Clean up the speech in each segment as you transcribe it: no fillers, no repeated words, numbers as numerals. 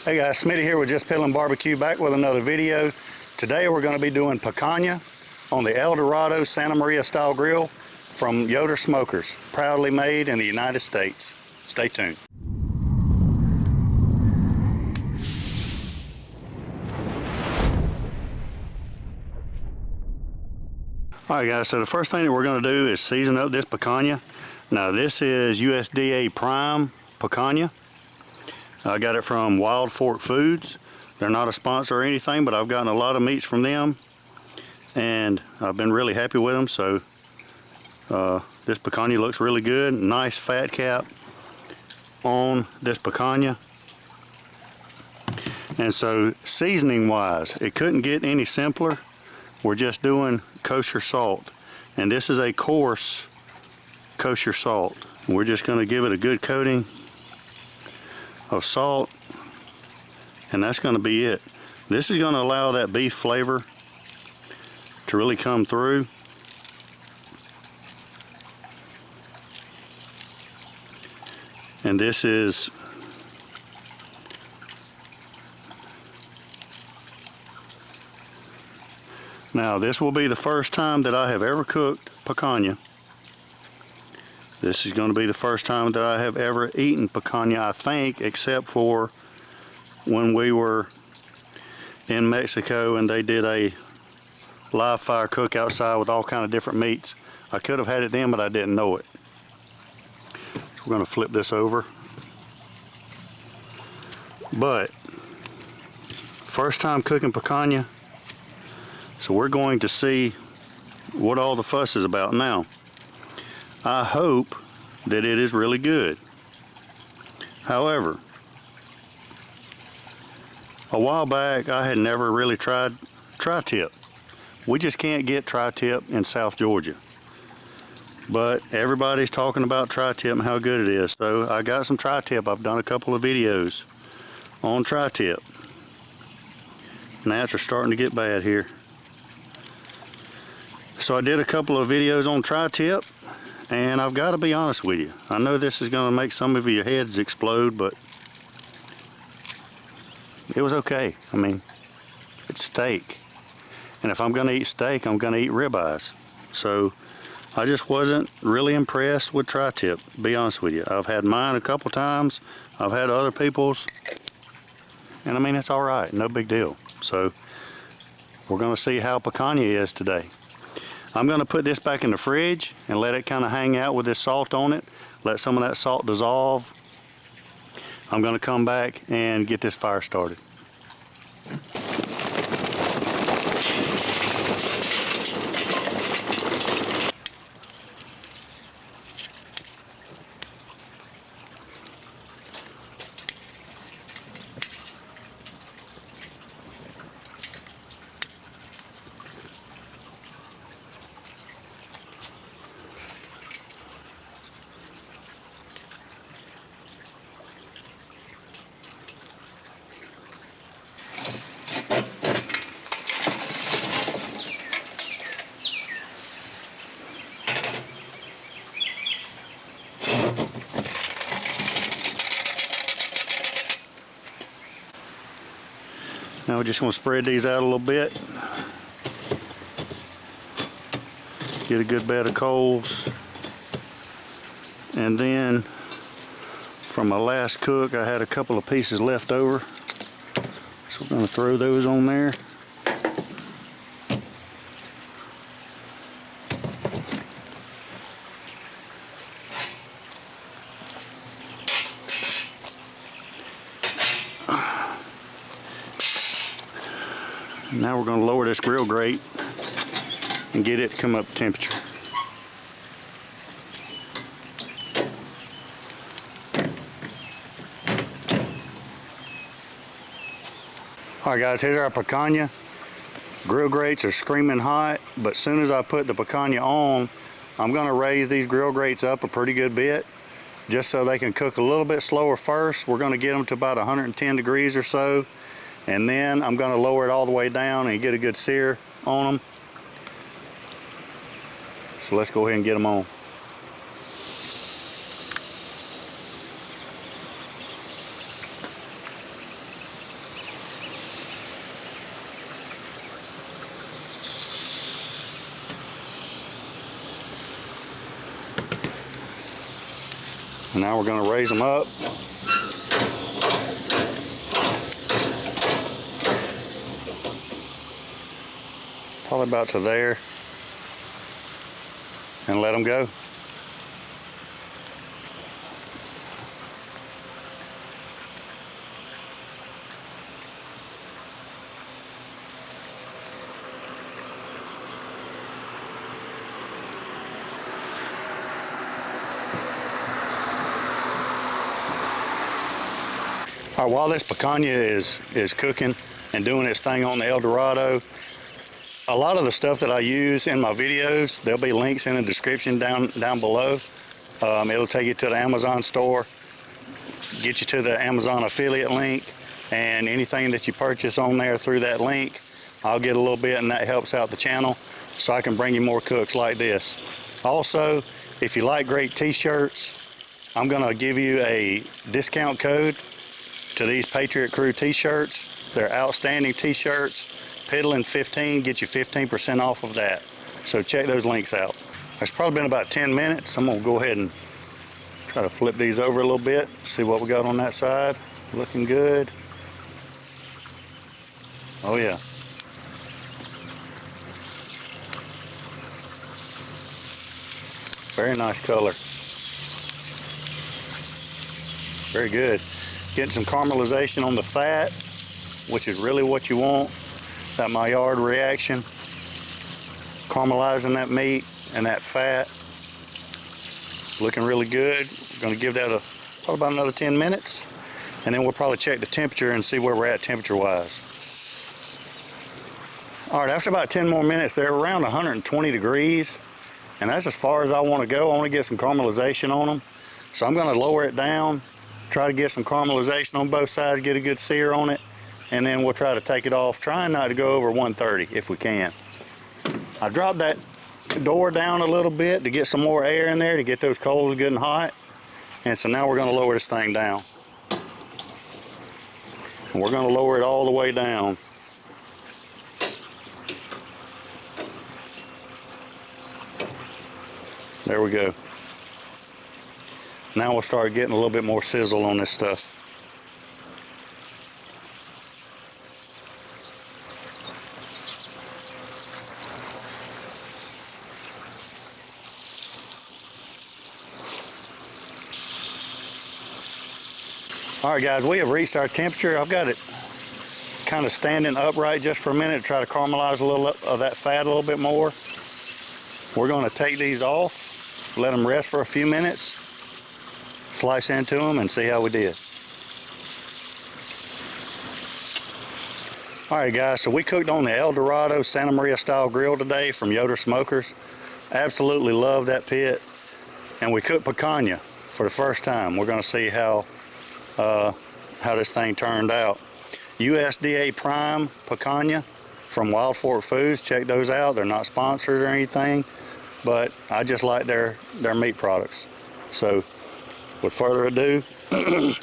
Hey guys, Smitty here with Just Piddlin Barbecue, back with another video. Today we're going to be doing picanha on the Dorado Santa Maria style grill from Yoder Smokers, proudly made in the United States. Stay tuned. Alright guys, so the first thing that we're going to do is season up this picanha. Now this is USDA Prime picanha. I got it from Wild Fork Foods. They're not a sponsor or anything, but I've gotten a lot of meats from them and I've been really happy with them. So this picanha looks really good. Nice fat cap on this picanha. And so seasoning wise, it couldn't get any simpler. We're just doing kosher salt, and this is a coarse kosher salt. We're just going to give it a good coating of salt, and that's going to be it. This is going to allow that beef flavor to really come through. And this is now, this will be the first time that I have ever cooked picanha. This is going to be the first time that I have ever eaten picanha, I think, except for when we were in Mexico and they did a live fire cook outside with all kind of different meats. I could have had it then, but I didn't know it. So we're going to flip this over. But first time cooking picanha, so we're going to see what all the fuss is about now. I hope that it is really good. However, a while back I had never really tried tri-tip. We just can't get tri-tip in South Georgia. But everybody's talking about tri-tip and how good it is. So I got some tri-tip. I've done a couple of videos on tri-tip. Gnats are starting to get bad here. So I did a couple of videos on tri-tip, and I've got to be honest with you. I know this is going to make some of your heads explode, but it was okay. I mean, it's steak. And if I'm going to eat steak, I'm going to eat ribeyes. So I just wasn't really impressed with tri-tip, to be honest with you. I've had mine a couple times. I've had other people's. And I mean, it's all right. No big deal. So we're going to see how picanha is today. I'm going to put this back in the fridge and let it kind of hang out with this salt on it. Let some of that salt dissolve. I'm going to come back and get this fire started. Now we're just going to spread these out a little bit. Get a good bed of coals. And then from my last cook, I had a couple of pieces left over. So we're going to throw those on there. Now we're going to lower this grill grate and get it to come up to temperature. Alright guys, here's our picanha. Grill grates are screaming hot, but as soon as I put the picanha on, I'm going to raise these grill grates up a pretty good bit just so they can cook a little bit slower first. We're going to get them to about 110 degrees or so, and then I'm going to lower it all the way down and get a good sear on them. So let's go ahead and get them on. And now we're going to raise them up. Probably about to there. And let them go. All right, while this picanha is cooking and doing its thing on the El Dorado, a lot of the stuff that I use in my videos, there'll be links in the description down below. It'll take you to the Amazon store, get you to the Amazon affiliate link, and anything that you purchase on there through that link, I'll get a little bit, and that helps out the channel so I can bring you more cooks like this. Also, if you like great t-shirts, I'm gonna give you a discount code to these Patriot Crew t-shirts. They're outstanding t-shirts. Piddlin 15 gets you 15% off of that. So check those links out. It's probably been about 10 minutes. I'm gonna go ahead and try to flip these over a little bit, see what we got on that side. Looking good. Oh yeah. Very nice color. Very good. Getting some caramelization on the fat, which is really what you want. That Maillard reaction. Caramelizing that meat and that fat. Looking really good. We're going to give that probably about another 10 minutes. And then we'll probably check the temperature and see where we're at temperature-wise. All right, after about 10 more minutes, they're around 120 degrees. And that's as far as I want to go. I want to get some caramelization on them. So I'm going to lower it down. Try to get some caramelization on both sides, get a good sear on it, and then we'll try to take it off, trying not to go over 130 if we can. I dropped that door down a little bit to get some more air in there to get those coals good and hot. And so now we're going to lower this thing down. And we're going to lower it all the way down. There we go. Now we'll start getting a little bit more sizzle on this stuff. All right guys, we have reached our temperature. I've got it kind of standing upright just for a minute to try to caramelize a little of that fat a little bit more. We're going to take these off, let them rest for a few minutes, slice into them, and see how we did. All right guys, so we cooked on the El Dorado Santa Maria style grill today from Yoder Smokers. Absolutely love that pit. And we cooked picanha for the first time. We're going to see how this thing turned out. USDA Prime picanha from Wild Fork Foods. Check those out. They're not sponsored or anything, but I just like their meat products. So with further ado,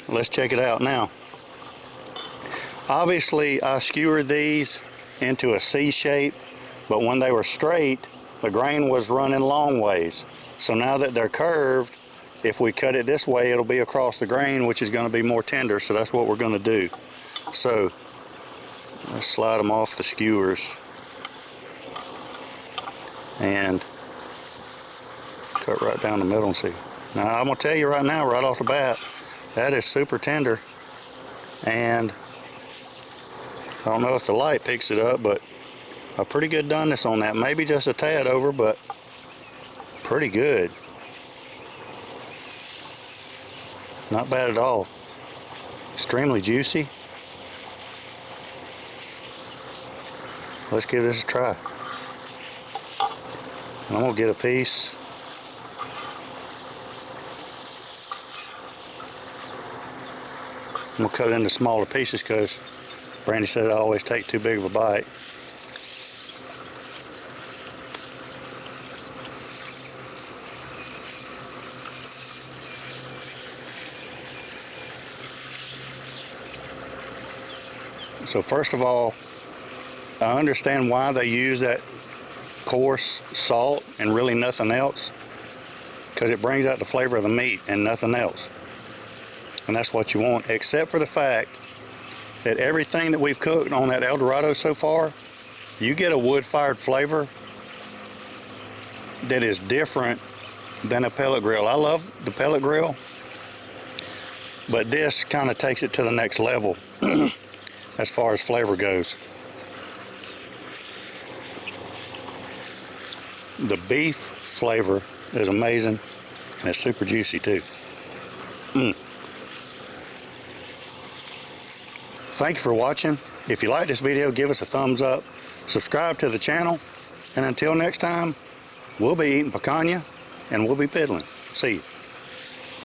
let's check it out now. Obviously, I skewered these into a C shape, but when they were straight, the grain was running long ways. So now that they're curved, if we cut it this way, it'll be across the grain, which is going to be more tender, so that's what we're going to do. So let's slide them off the skewers and cut right down the middle and see. Now I'm going to tell you right now, right off the bat, that is super tender, and I don't know if the light picks it up, but a pretty good doneness on that. Maybe just a tad over, but pretty good. Not bad at all. Extremely juicy. Let's give this a try. And I'm gonna get a piece. I'm gonna cut it into smaller pieces because Brandy said I always take too big of a bite. So first of all, I understand why they use that coarse salt and really nothing else, because it brings out the flavor of the meat and nothing else. And that's what you want, except for the fact that everything that we've cooked on that El Dorado so far, you get a wood-fired flavor that is different than a pellet grill. I love the pellet grill, but this kind of takes it to the next level as far as flavor goes. The beef flavor is amazing, and it's super juicy too. Thank you for watching. If you like this video, give us a thumbs up, subscribe to the channel, and until next time, we'll be eating picanha and we'll be piddling. See you.